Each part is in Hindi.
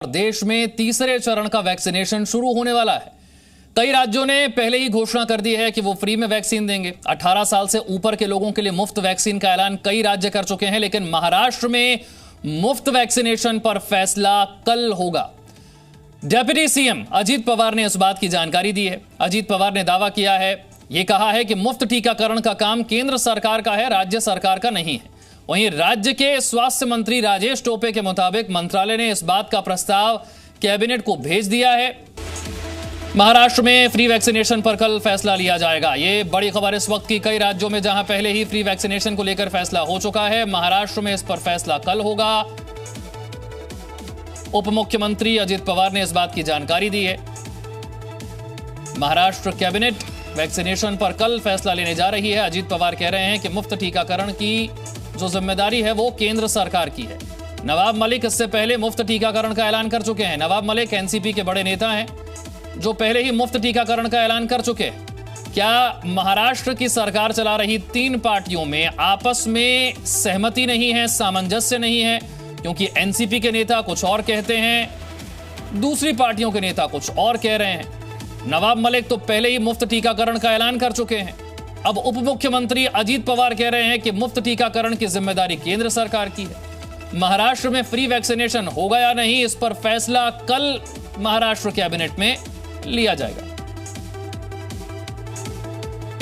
देश में तीसरे चरण का वैक्सीनेशन शुरू होने वाला है। कई राज्यों ने पहले ही घोषणा कर दी है कि वो फ्री में वैक्सीन देंगे। 18 साल से ऊपर के लोगों के लिए मुफ्त वैक्सीन का ऐलान कई राज्य कर चुके हैं, लेकिन महाराष्ट्र में मुफ्त वैक्सीनेशन पर फैसला कल होगा। डेप्यूटी सीएम अजीत पवार ने इस बात की जानकारी दी है। अजीत पवार ने दावा किया है, यह कहा है कि मुफ्त टीकाकरण का काम केंद्र सरकार का है, राज्य सरकार का नहीं है। वहीं राज्य के स्वास्थ्य मंत्री राजेश टोपे के मुताबिक मंत्रालय ने इस बात का प्रस्ताव कैबिनेट को भेज दिया है। महाराष्ट्र में फ्री वैक्सीनेशन पर कल फैसला लिया जाएगा। ये बड़ी खबर इस वक्त की। कई राज्यों में जहां पहले ही फ्री वैक्सीनेशन को लेकर फैसला हो चुका है, महाराष्ट्र में इस पर फैसला कल होगा। उप मुख्यमंत्री अजीत पवार ने इस बात की जानकारी दी है। महाराष्ट्र कैबिनेट वैक्सीनेशन पर कल फैसला लेने जा रही है। अजीत पवार कह रहे हैं कि मुफ्त टीकाकरण की जो जिम्मेदारी है वो केंद्र सरकार की है। नवाब मलिक इससे पहले मुफ्त टीकाकरण का ऐलान कर चुके हैं। नवाब मलिक एनसीपी के बड़े नेता हैं जो पहले ही मुफ्त टीकाकरण का ऐलान कर चुके हैं। क्या महाराष्ट्र की सरकार चला रही तीन पार्टियों में आपस में सहमति नहीं है, सामंजस्य नहीं है? क्योंकि एनसीपी के नेता कुछ और कहते हैं, दूसरी पार्टियों के नेता कुछ और कह रहे हैं। नवाब मलिक तो पहले ही मुफ्त टीकाकरण का ऐलान कर चुके हैं। अब उप मुख्यमंत्री अजीत पवार कह रहे हैं कि मुफ्त टीकाकरण की जिम्मेदारी केंद्र सरकार की है। महाराष्ट्र में फ्री वैक्सीनेशन होगा या नहीं, इस पर फैसला कल महाराष्ट्र कैबिनेट में लिया जाएगा।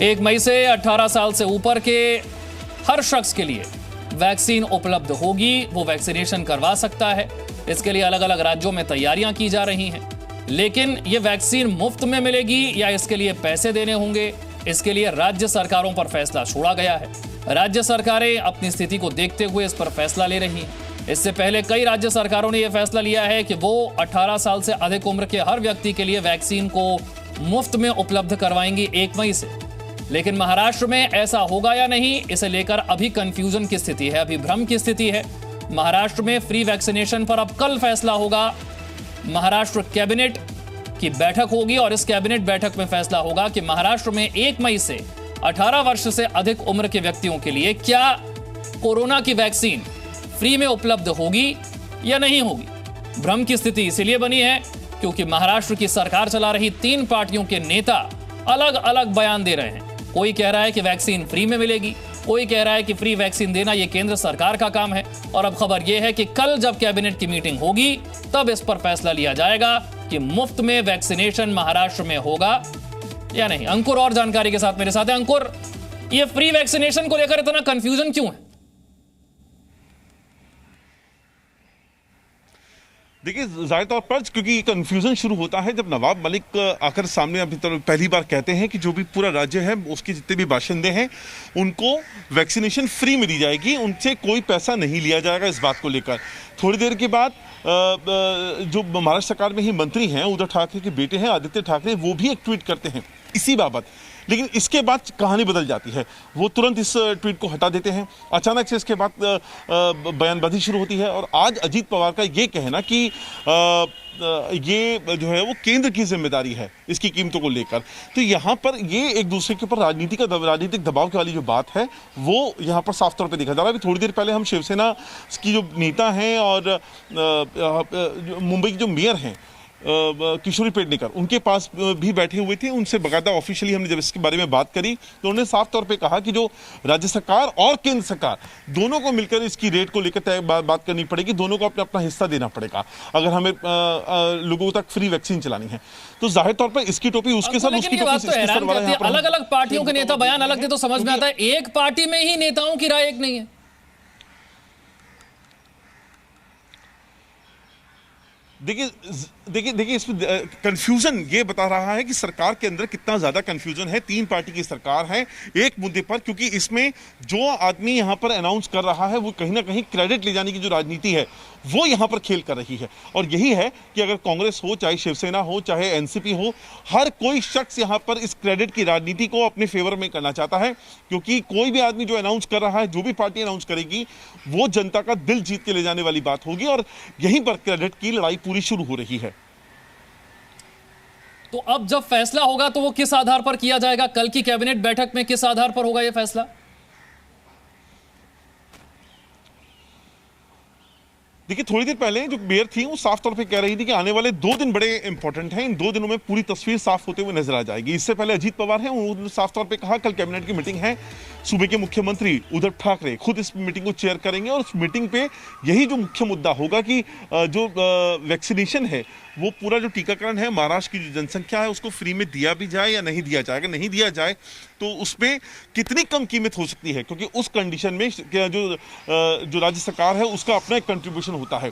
1 मई से 18 साल से ऊपर के हर शख्स के लिए वैक्सीन उपलब्ध होगी, वो वैक्सीनेशन करवा सकता है। इसके लिए अलग अलग राज्यों में तैयारियां की जा रही हैं, लेकिन ये वैक्सीन मुफ्त में मिलेगी या इसके लिए पैसे देने होंगे, इसके लिए राज्य सरकारों पर फैसला छोड़ा गया है। राज्य सरकारें अपनी स्थिति को देखते हुए इस पर फैसला ले रही हैं। इससे पहले कई राज्य सरकारों ने यह फैसला लिया है कि वो 18 साल से अधिक उम्र के हर व्यक्ति के लिए वैक्सीन को मुफ्त में उपलब्ध करवाएंगी 1 मई से। लेकिन महाराष्ट्र में ऐसा होगा या नहीं, इसे लेकर अभी कंफ्यूजन की स्थिति है, अभी भ्रम की स्थिति है। महाराष्ट्र में फ्री वैक्सीनेशन पर अब कल फैसला होगा। महाराष्ट्र कैबिनेट की बैठक होगी और इस कैबिनेट बैठक में फैसला होगा कि महाराष्ट्र में 1 मई से 18 वर्ष से अधिक उम्र के व्यक्तियों के लिए क्या कोरोना की वैक्सीन फ्री में उपलब्ध होगी या नहीं होगी। भ्रम की स्थिति इसीलिए बनी है क्योंकि महाराष्ट्र की सरकार चला रही तीन पार्टियों के नेता अलग अलग बयान दे रहे हैं। कोई कह रहा है कि वैक्सीन फ्री में मिलेगी, कोई कह रहा है कि फ्री वैक्सीन देना यह केंद्र सरकार का काम है। और अब खबर यह है कि कल जब कैबिनेट की मीटिंग होगी तब इस पर फैसला लिया जाएगा कि मुफ्त में वैक्सीनेशन महाराष्ट्र में होगा या नहीं। अंकुर और जानकारी के साथ मेरे साथ है। अंकुर, ये फ्री वैक्सीनेशन को लेकर इतना कंफ्यूजन क्यों है? देखिए, जाहिर तौर पर क्योंकि कंफ्यूजन शुरू होता है जब नवाब मलिक आकर सामने अभी तो पहली बार कहते हैं कि जो भी पूरा राज्य है उसके जितने भी बाशिंदे हैं उनको वैक्सीनेशन फ्री में दी जाएगी, उनसे कोई पैसा नहीं लिया जाएगा। इस बात को लेकर थोड़ी देर के बाद जो महाराष्ट्र सरकार में ही मंत्री हैं उद्धव ठाकरे के बेटे हैं आदित्य ठाकरे, वो भी एक ट्वीट करते हैं इसी बाबत। लेकिन इसके बाद कहानी बदल जाती है, वो तुरंत इस ट्वीट को हटा देते हैं। अचानक से इसके बाद बयानबाजी शुरू होती है और आज अजीत पवार का ये कहना कि ये जो है वो केंद्र की जिम्मेदारी है इसकी कीमतों को लेकर। तो यहाँ पर ये एक दूसरे के ऊपर राजनीतिक दबाव की वाली जो बात है वो यहाँ पर साफ तौर पे देखा जा रहा है। अभी थोड़ी देर पहले हम शिवसेना की जो नेता हैं और मुंबई के जो मेयर हैं किशोरी पेडनेकर, उनके पास भी बैठे हुए थे। उनसे बाकायदा ऑफिशियली हमने जब इसके बारे में बात करी तो उन्होंने साफ तौर पे कहा कि जो राज्य सरकार और केंद्र सरकार दोनों को मिलकर इसकी रेट को लेकर बात करनी पड़ेगी, दोनों को अपना अपना हिस्सा देना पड़ेगा अगर हमें लोगों तक फ्री वैक्सीन चलानी है। तो जाहिर तौर पर इसकी टोपी उसके साथ उसकी टोपी। अलग अलग पार्टियों के नेता बयान अलग दे तो समझ में आता है, एक पार्टी में ही नेताओं की राय एक नहीं है। देखिए इसमें कंफ्यूजन ये बता रहा है कि सरकार के अंदर कितना ज्यादा कंफ्यूजन है। तीन पार्टी की सरकार है एक मुद्दे पर, क्योंकि इसमें जो आदमी यहां पर अनाउंस कर रहा है वो कहीं ना कहीं क्रेडिट ले जाने की जो राजनीति है वो यहां पर खेल कर रही है। और यही है कि अगर कांग्रेस हो, चाहे शिवसेना हो, चाहे एनसीपी हो, हर कोई शख्स यहां पर इस क्रेडिट की राजनीति को अपने फेवर में करना चाहता है। क्योंकि कोई भी आदमी जो अनाउंस कर रहा है, जो भी पार्टी अनाउंस करेगी, वो जनता का दिल जीत के ले जाने वाली बात होगी और यहीं पर क्रेडिट की लड़ाई पूरी शुरू हो रही है। तो अब जब फैसला होगा तो वो किस आधार पर किया जाएगा? कल की कैबिनेट बैठक में किस आधार पर होगा यह फैसला? देखिए थोड़ी देर पहले जो मेयर थी वो साफ तौर पे कह रही थी कि आने वाले 2 दिन बड़े इंपॉर्टेंट हैं, इन 2 दिनों में पूरी तस्वीर साफ होते हुए नजर आ जाएगी। इससे पहले अजीत पवार हैं, उन्होंने साफ तौर पे कहा कल कैबिनेट की मीटिंग है, सूबे के मुख्यमंत्री उद्धव ठाकरे खुद इस मीटिंग को चेयर करेंगे और उस मीटिंग पे यही जो मुख्य मुद्दा होगा कि जो वैक्सीनेशन है वो पूरा जो टीकाकरण है महाराष्ट्र की जो जनसंख्या है उसको फ्री में दिया भी जाए या नहीं दिया जाए। अगर नहीं दिया जाए तो उसमें कितनी कम कीमत हो सकती है, क्योंकि उस कंडीशन में जो राज्य सरकार है उसका अपना एक कंट्रीब्यूशन होता है।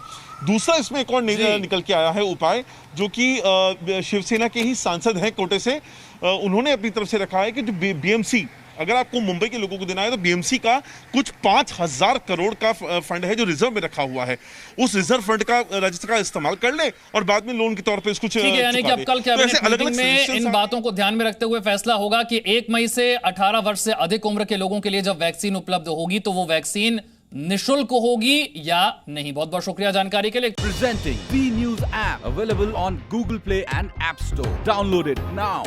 दूसरा इसमें एक और निकल के आया है उपाय, जो कि शिवसेना के ही सांसद हैं कोटे से, उन्होंने अपनी तरफ से रखा है कि जो बीएमसी, अगर आपको मुंबई के लोगों को देना है तो बीएमसी का कुछ 5,000 करोड़ का फंड है जो रिजर्व में रखा हुआ है, उस रिजर्व फंड का राज्य सरकार इस्तेमाल कर ले और बाद में लोन के तौर पे इसको ठीक है। यानी कि अब कल कैबिनेट मीटिंग में इन बातों को ध्यान में रखते हुए फैसला होगा कि 1 मई से 18 वर्ष से अधिक उम्र के लोगों के लिए जब वैक्सीन उपलब्ध होगी तो वो वैक्सीन निशुल्क होगी या नहीं। बहुत बहुत शुक्रिया जानकारी के लिए। Presenting B News app available on Google Play and App Store. Download it now.